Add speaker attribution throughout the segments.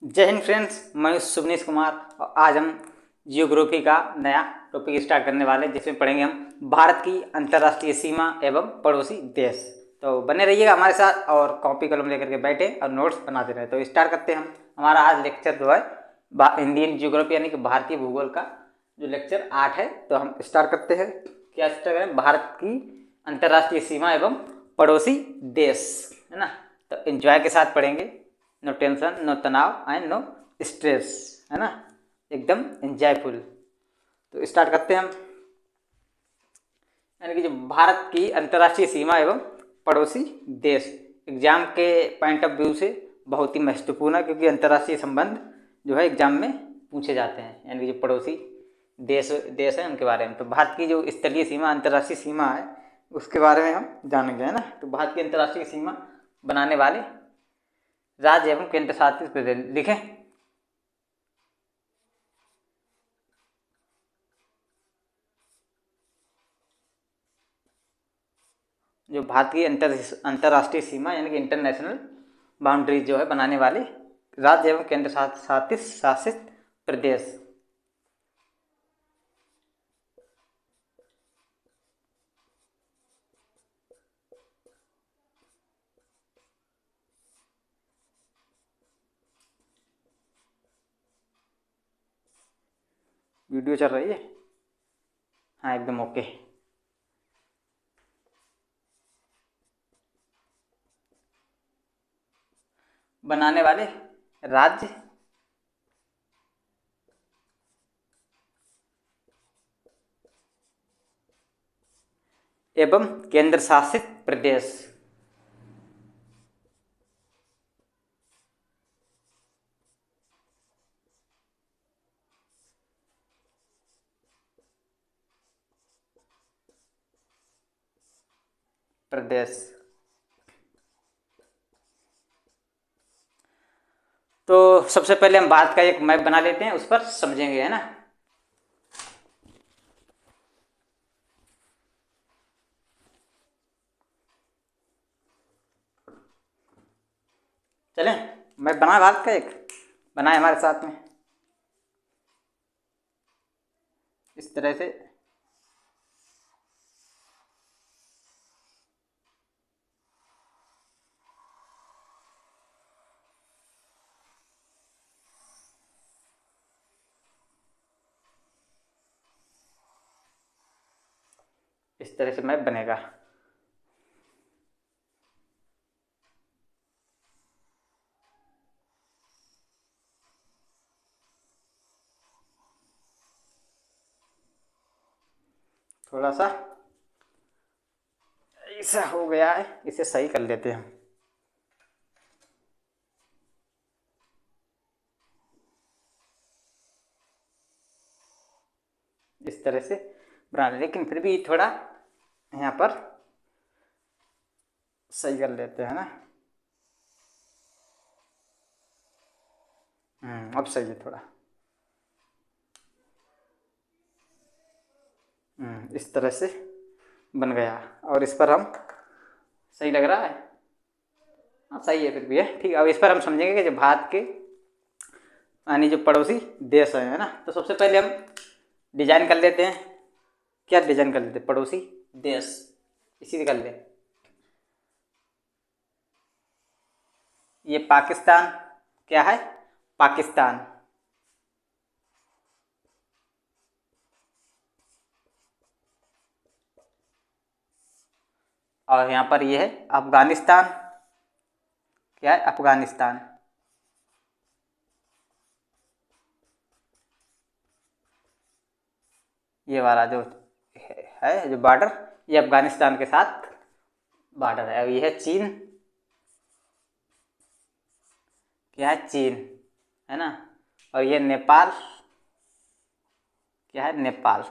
Speaker 1: जय हिंद फ्रेंड्स, मैं सुवनीश कुमार और आज हम जियोग्राफी का नया टॉपिक स्टार्ट करने वाले हैं जिसमें पढ़ेंगे हम भारत की अंतर्राष्ट्रीय सीमा एवं पड़ोसी देश। तो बने रहिएगा हमारे साथ और कॉपी कलम लेकर के बैठे और नोट्स बनाते रहे। तो स्टार्ट करते हैं हम। हमारा आज लेक्चर जो है इंडियन जियोग्राफी यानी कि भारतीय भूगोल का जो लेक्चर 8 है। तो हम स्टार्ट करते हैं। क्या स्टार्ट करें? भारत की अंतर्राष्ट्रीय सीमा एवं पड़ोसी देश, है ना। तो एंजॉय के साथ पढ़ेंगे, नो टेंशन, नो तनाव एंड नो स्ट्रेस, है ना, एकदम एंजॉयफुल। तो स्टार्ट करते हैं हम। यानी कि जो भारत की अंतर्राष्ट्रीय सीमा एवं पड़ोसी देश एग्जाम के पॉइंट ऑफ व्यू से बहुत ही महत्वपूर्ण है, क्योंकि अंतर्राष्ट्रीय संबंध जो है एग्जाम में पूछे जाते हैं। यानी कि जो पड़ोसी देश देश है उनके बारे में। तो भारत की जो स्थलीय सीमा अंतर्राष्ट्रीय सीमा है उसके बारे में हम जानेंगे, है ना। तो भारत की अंतर्राष्ट्रीय सीमा बनाने वाले राज्य एवं केंद्र शासित प्रदेश लिखें। जो भारत की अंतर्राष्ट्रीय सीमा यानी कि इंटरनेशनल बाउंड्रीज जो है बनाने वाले राज्य एवं केंद्र शासित प्रदेश। वीडियो चल रही है? हाँ, एकदम ओके। बनाने वाले राज्य एवं केंद्र शासित प्रदेश। प्रदेश। तो सबसे पहले हम भारत का एक मैप बना लेते हैं, उस पर समझेंगे, है ना। चलें, मैप बना भारत का एक, बनाए हमारे साथ में इस तरह से। इस तरह से मैप बनेगा। थोड़ा सा ऐसा हो गया है, इसे सही कर लेते हैं हम। इस तरह से बना लें, लेकिन फिर भी थोड़ा यहाँ पर सही कर लेते हैं ना। अब सही है थोड़ा। इस तरह से बन गया और इस पर हम, सही लग रहा है? हाँ, सही है, फिर भी है ठीक। अब इस पर हम समझेंगे कि जो भारत के यानी जो पड़ोसी देश है ना। तो सबसे पहले हम डिजाइन कर लेते हैं। क्या डिजाइन कर लेते हैं? पड़ोसी देश, इसी से कर ले। ये पाकिस्तान, क्या है? पाकिस्तान। और यहाँ पर ये है अफगानिस्तान, क्या है? अफगानिस्तान। ये वाला जो है जो बॉर्डर, ये अफगानिस्तान के साथ बॉर्डर है। अब ये है चीन, क्या है? चीन, है ना। और ये नेपाल, क्या है? नेपाल।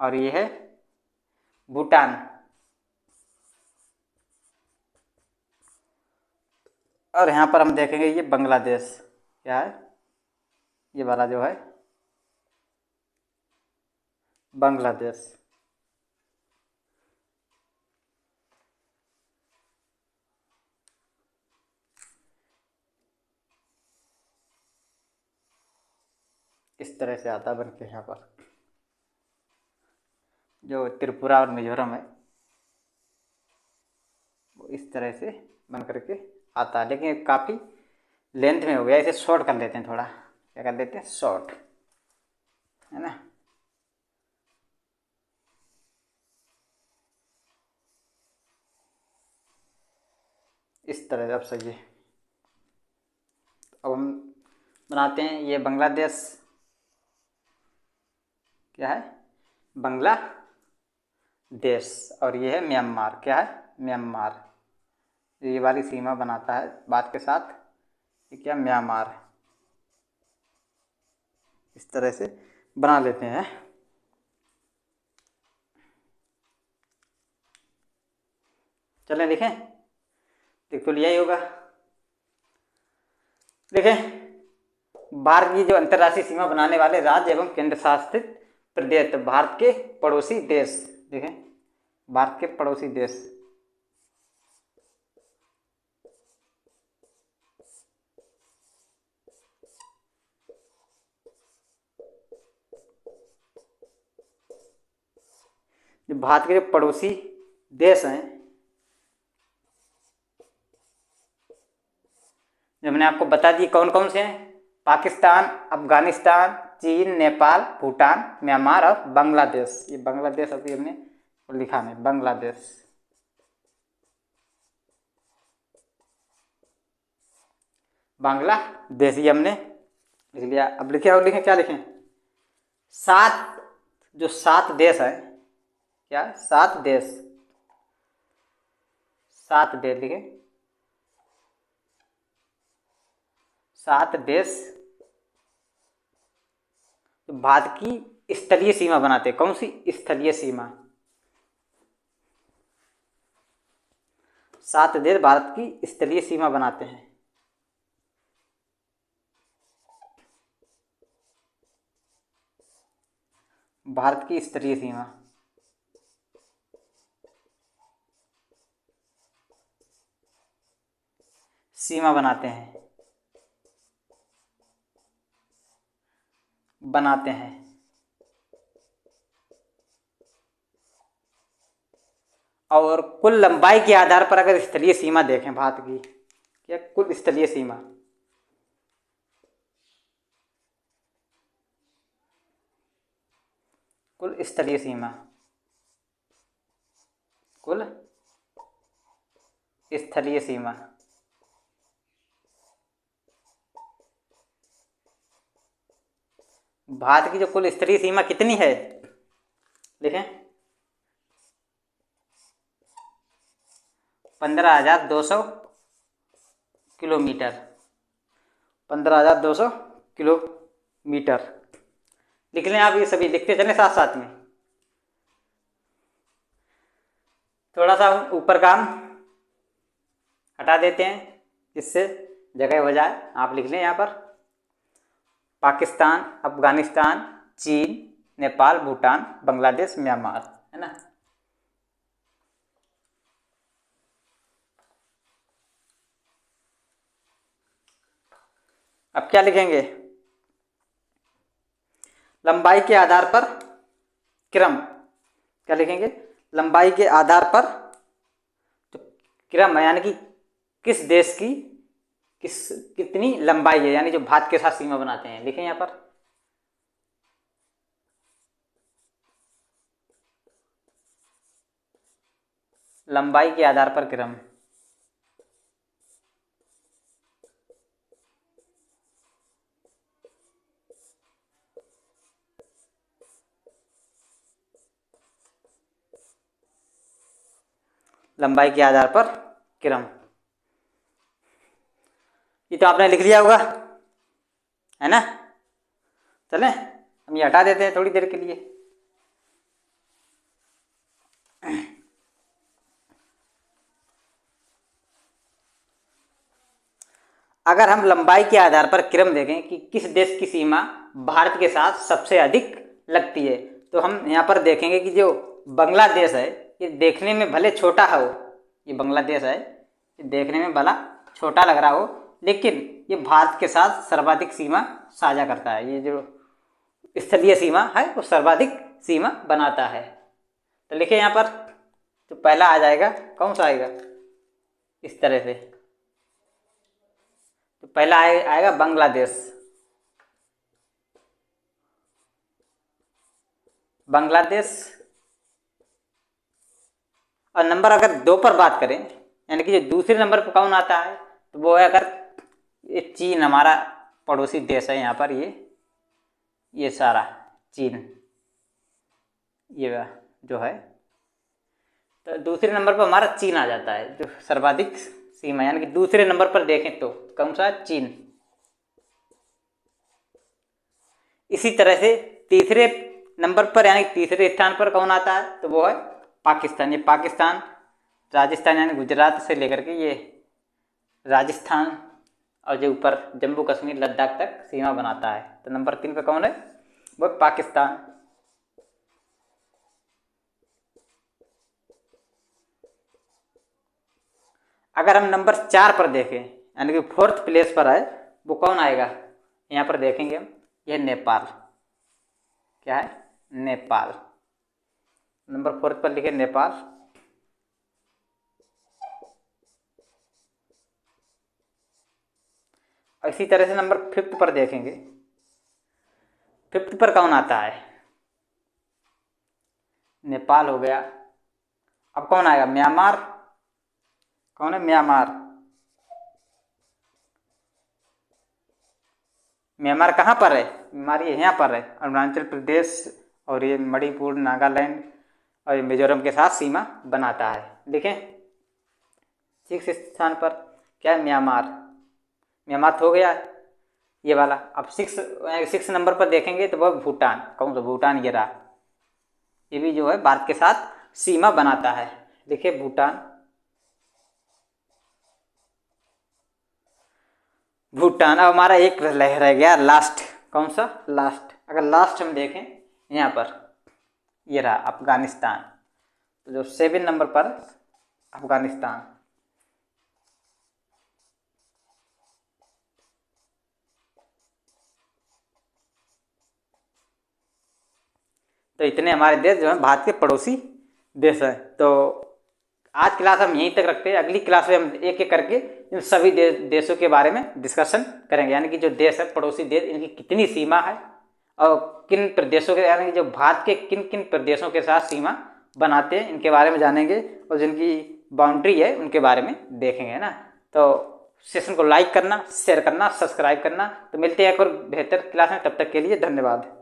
Speaker 1: और ये है भूटान। और यहाँ पर हम देखेंगे ये बांग्लादेश, क्या है? ये वाला जो है बांग्लादेश। तरह से आता है बन के। यहाँ पर जो त्रिपुरा और मिजोरम है वो इस तरह से बन करके आता है, लेकिन काफ़ी लेंथ में हो गया, इसे शॉर्ट कर लेते हैं थोड़ा। क्या कर देते हैं? शॉर्ट, है ना। इस तरह से अब सही है। अब हम बनाते हैं ये बांग्लादेश, क्या है? बांग्लादेश। और ये है म्यांमार, क्या है? म्यांमार। ये वाली सीमा बनाता है बात के साथ, ये क्या? म्यांमार। इस तरह से बना लेते हैं। चलें लिखें, देख तो लिया ही होगा। देखें, भारत की जो अंतर्राष्ट्रीय सीमा बनाने वाले राज्य एवं केंद्र शासित प्रदेश, तो भारत के पड़ोसी देश। देखें, भारत के पड़ोसी देश, जो भारत के जो पड़ोसी देश हैं, जो मैंने आपको बता दी कौन कौन से हैं। पाकिस्तान, अफगानिस्तान, चीन, नेपाल, भूटान, म्यांमार और बांग्लादेश। ये बांग्लादेश अभी हमने लिखा है, बांग्लादेश। बांग्लादेश ये हमने लिख लिया। अब लिखे और लिखें, क्या लिखें? सात देश हैं, क्या? 7 देश, 7 देश लिखें। 7 देश भारत की स्थलीय सीमा बनाते हैं। कौन सी? स्थलीय सीमा। 7 देश भारत की स्थलीय सीमा बनाते हैं। भारत की स्तरीय सीमा बनाते हैं। और कुल लंबाई के आधार पर अगर स्थलीय सीमा देखें भारत की, क्या? कुल स्थलीय सीमा, कुल स्थलीय सीमा, कुल स्थलीय सीमा। भारत की जो कुल स्थलीय सीमा कितनी है? देखें, 15,200 किलोमीटर। 15,200 किलोमीटर लिख लें आप। ये सभी लिखते चलें साथ साथ में। थोड़ा सा ऊपर का हम हटा देते हैं जिससे जगह हो जाए। आप लिख लें यहाँ पर पाकिस्तान, अफगानिस्तान, चीन, नेपाल, भूटान, बांग्लादेश, म्यांमार, है ना। अब क्या लिखेंगे? लंबाई के आधार पर क्रम। क्या लिखेंगे? लंबाई के आधार पर तो क्रम है, यानी कि किस देश की कितनी लंबाई है, यानी जो भारत के साथ सीमा बनाते हैं। लिखें यहाँ पर लंबाई के आधार पर क्रम। लंबाई के आधार पर क्रम, ये तो आपने लिख लिया होगा, है ना। चलें हम ये हटा देते हैं थोड़ी देर के लिए। अगर हम लंबाई के आधार पर क्रम देखें कि किस देश की सीमा भारत के साथ सबसे अधिक लगती है, तो हम यहाँ पर देखेंगे कि जो बांग्लादेश है, ये देखने में भले छोटा हो, ये बांग्लादेश है, ये देखने में भला छोटा लग रहा हो, लेकिन ये भारत के साथ सर्वाधिक सीमा साझा करता है। ये जो स्थलीय सीमा है वो सर्वाधिक सीमा बनाता है। तो लिखे यहाँ पर, तो पहला आ जाएगा, कौन सा आएगा इस तरह से, तो पहला आएगा बांग्लादेश। बांग्लादेश। और नंबर अगर 2 पर बात करें, यानी कि जो दूसरे नंबर पर कौन आता है, तो वो है अगर ये चीन, हमारा पड़ोसी देश है यहाँ पर, ये सारा चीन, ये जो है, तो दूसरे नंबर पर हमारा चीन आ जाता है, जो सर्वाधिक सीमा, यानी कि दूसरे नंबर पर देखें तो कौन सा, चीन। इसी तरह से तीसरे नंबर पर, यानी तीसरे स्थान पर कौन आता है, तो वो है पाकिस्तान। ये पाकिस्तान, राजस्थान यानी गुजरात से लेकर के ये राजस्थान और जो ऊपर जम्मू कश्मीर लद्दाख तक सीमा बनाता है। तो नंबर 3 पे कौन है, वो पाकिस्तान। अगर हम नंबर 4 पर देखें, यानी कि 4th प्लेस पर है, वो कौन आएगा, यहाँ पर देखेंगे हम, यह नेपाल। क्या है, नेपाल। नंबर 4 पर लिखे नेपाल। इसी तरह से नंबर 5 पर देखेंगे, 5 पर कौन आता है, नेपाल हो गया। अब कौन आएगा, म्यांमार। कौन है, म्यांमार। म्यांमार कहाँ पर है, म्यांमार ये यहाँ पर है, अरुणाचल प्रदेश और ये मणिपुर, नागालैंड और ये मिजोरम के साथ सीमा बनाता है। देखें 6 स्थान पर क्या है, म्यांमार। म्यांमार हो गया ये वाला। अब 6 नंबर पर देखेंगे तो वह भूटान। कौन सा, भूटान ये रहा, ये भी जो है भारत के साथ सीमा बनाता है। देखिए भूटान, भूटान। अब हमारा एक रह गया लास्ट, कौन सा, लास्ट। अगर लास्ट हम देखें यहाँ पर, ये रहा अफगानिस्तान। तो जो 7 नंबर पर अफगानिस्तान। तो इतने हमारे देश जो है भारत के पड़ोसी देश हैं। तो आज क्लास हम यहीं तक रखते हैं। अगली क्लास में हम एक एक करके इन सभी देशों के बारे में डिस्कशन करेंगे, यानी कि जो देश है पड़ोसी देश, इनकी कितनी सीमा है और किन प्रदेशों के, यानी कि जो भारत के किन किन प्रदेशों के साथ सीमा बनाते हैं, इनके बारे में जानेंगे और जिनकी बाउंड्री है उनके बारे में देखेंगे, है ना। तो सेशन को लाइक करना, शेयर करना, सब्सक्राइब करना। तो मिलते हैं एक और बेहतर क्लास में, तब तक के लिए धन्यवाद।